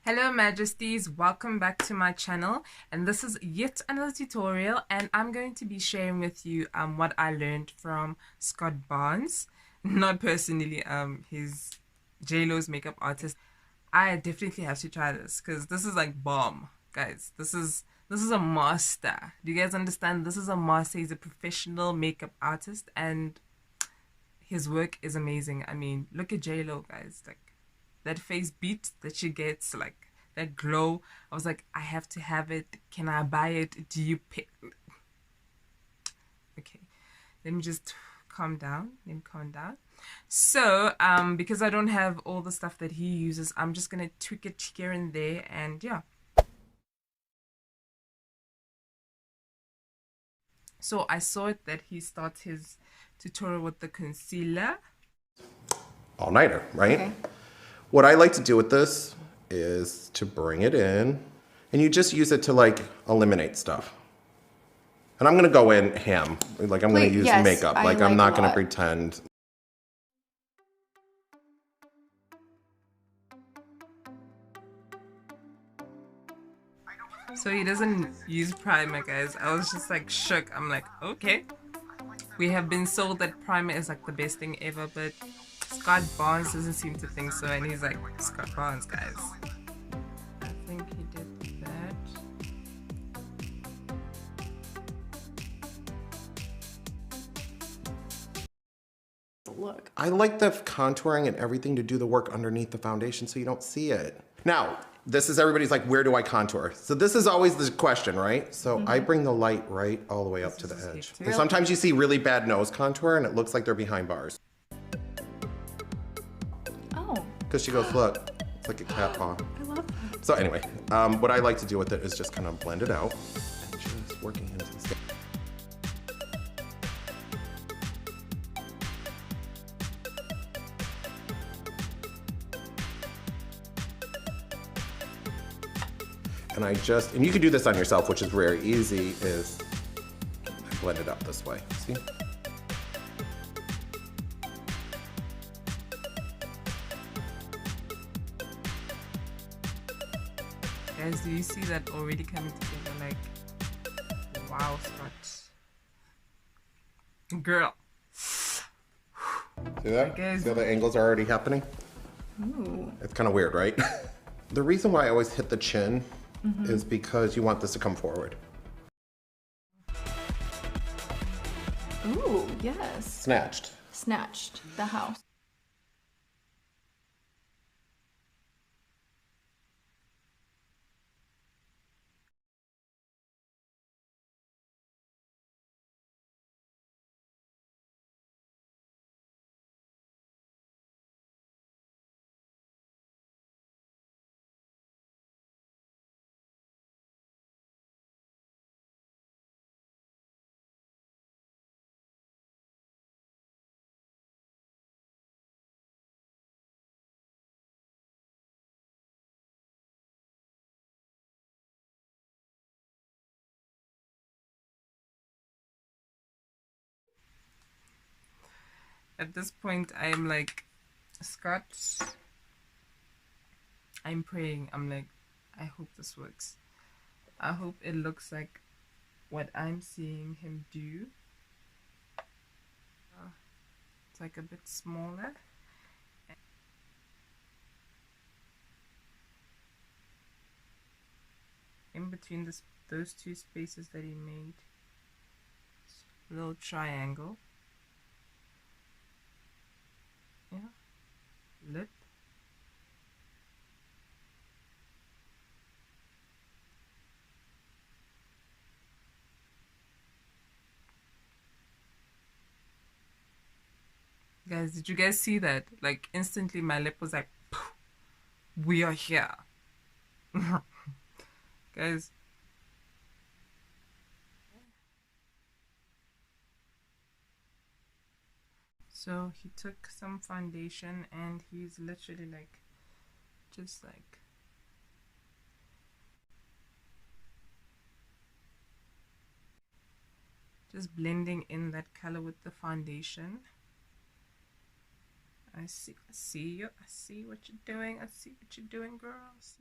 Hello Majesties, welcome back to my channel, and this is yet another tutorial, and I'm going to be sharing with you what I learned from Scott Barnes. Not personally, he's JLo's makeup artist. I definitely have to try this because this is like bomb, guys. This is a master. Do you guys understand? This is a master. He's a professional makeup artist and his work is amazing. I mean, look at JLo, guys. Like that face beat that she gets, like that glow. I was like, I have to have it. Can I buy it? Do you pay? Okay, let me just calm down. Let me calm down. So, because I don't have all the stuff that he uses, I'm just gonna tweak it here and there, and yeah. So I saw it that he starts his tutorial with the concealer. All-nighter, right? Okay. What I like to do with this is to bring it in, and you just use it to like eliminate stuff. And I'm gonna go in ham, like I'm gonna use makeup, like I'm not gonna pretend. So he doesn't use primer, guys. I was just like shook. I'm like, okay. We have been sold that primer is like the best thing ever, but Scott Barnes doesn't seem to think so, and he's like, Scott Barnes, guys. I think he did that. Look, I like the contouring and everything to do the work underneath the foundation so you don't see it. Now, this is everybody's like, where do I contour? So this is always the question, right? So I bring the light right all the way up to the edge. And sometimes you see really bad nose contour and it looks like they're behind bars. Oh. Because she goes, look, it's like a cat paw. I love that. So anyway, what I like to do with it is just kind of blend it out and just working into the skin. And and you can do this on yourself, which is very easy, is I blend it up this way, see? Guys, do you see that already coming together? Like, wow, Scott. Girl. See that? Guys. See how the angles are already happening? Ooh. It's kind of weird, right? The reason why I always hit the chin is because you want this to come forward. Ooh, yes. Snatched. Snatched. The house. At this point, I'm like, Scott, I'm praying. I'm like, I hope this works. I hope it looks like what I'm seeing him do. It's like a bit smaller. In between those two spaces that he made, a little triangle. Yeah, lip. Guys, did you guys see that? Like instantly my lip was like, we are here. Guys. So he took some foundation and he's literally like, just like, just blending in that color with the foundation. I see you. I see what you're doing. I see what you're doing, girls.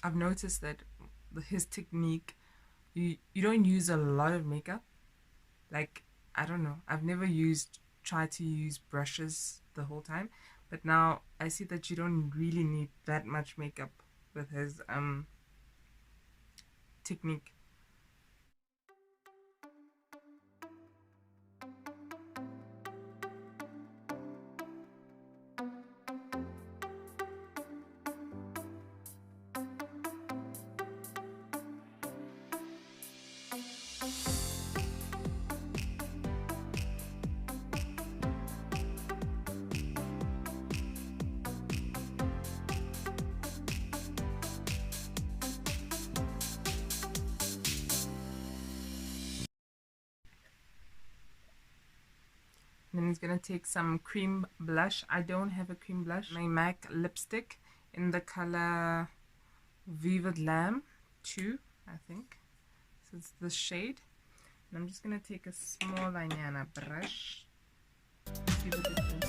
I've noticed that his technique, you don't use a lot of makeup. Like, I don't know, I've never tried to use brushes the whole time, but now I see that you don't really need that much makeup with his technique. Then he's gonna take some cream blush. I don't have a cream blush. My MAC lipstick in the color Vivid Lamb 2, I think. So it's the shade. And I'm just gonna take a small Liana brush. See the difference.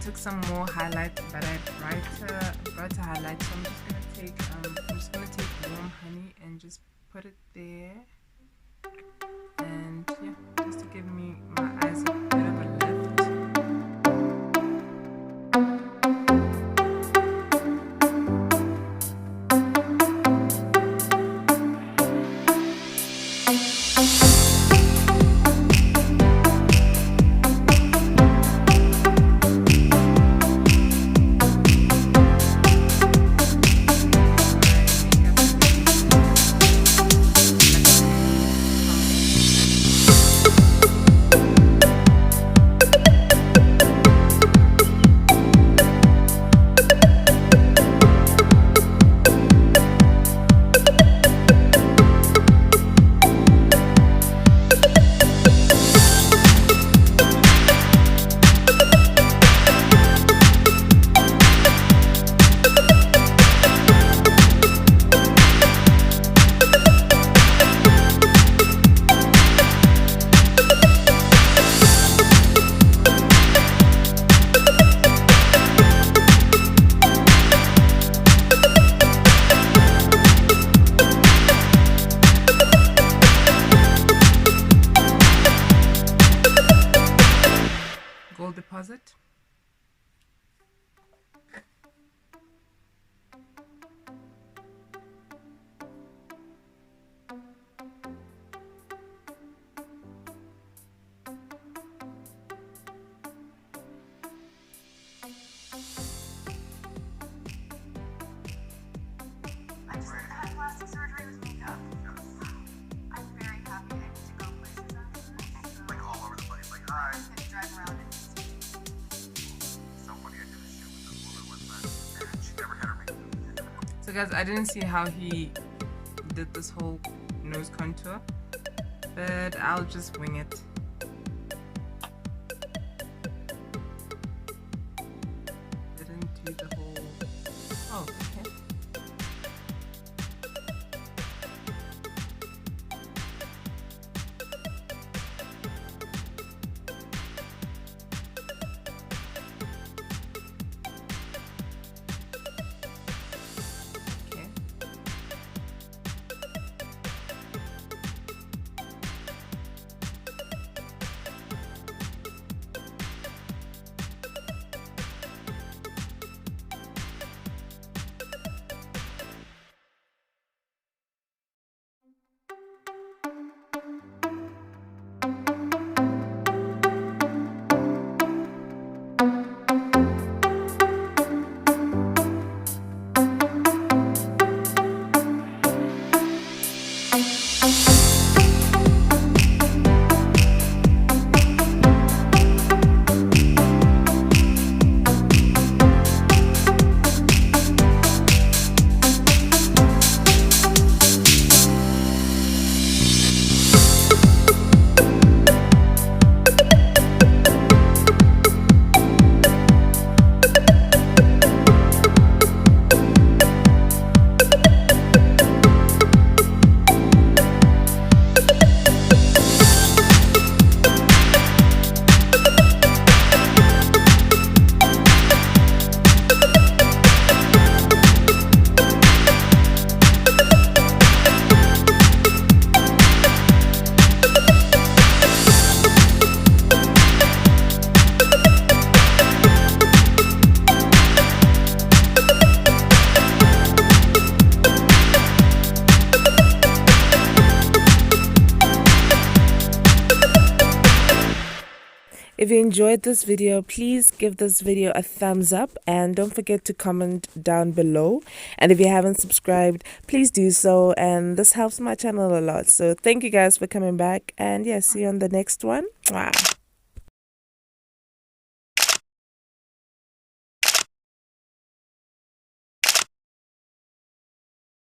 Took some more highlight, but I brighter highlight. So I'm just gonna take warm honey and just put it there, and yeah, just to give me my eyes a bit of a lift. Gold deposit. I just had plastic surgery with makeup. I'm very happy I get to go places after. Like all over the place. Like, hi. I'm gonna drive around and So funny, I did a shoot with this woman one time, and she never had her makeup. So guys, I didn't see how he did this whole nose contour, but I'll just wing it. Didn't do the whole. Oh, okay. Okay. If you enjoyed this video, please give this video a thumbs up and don't forget to comment down below. And if you haven't subscribed, please do so, and this helps my channel a lot. So thank you guys for coming back, and yeah, see you on the next one. Mwah.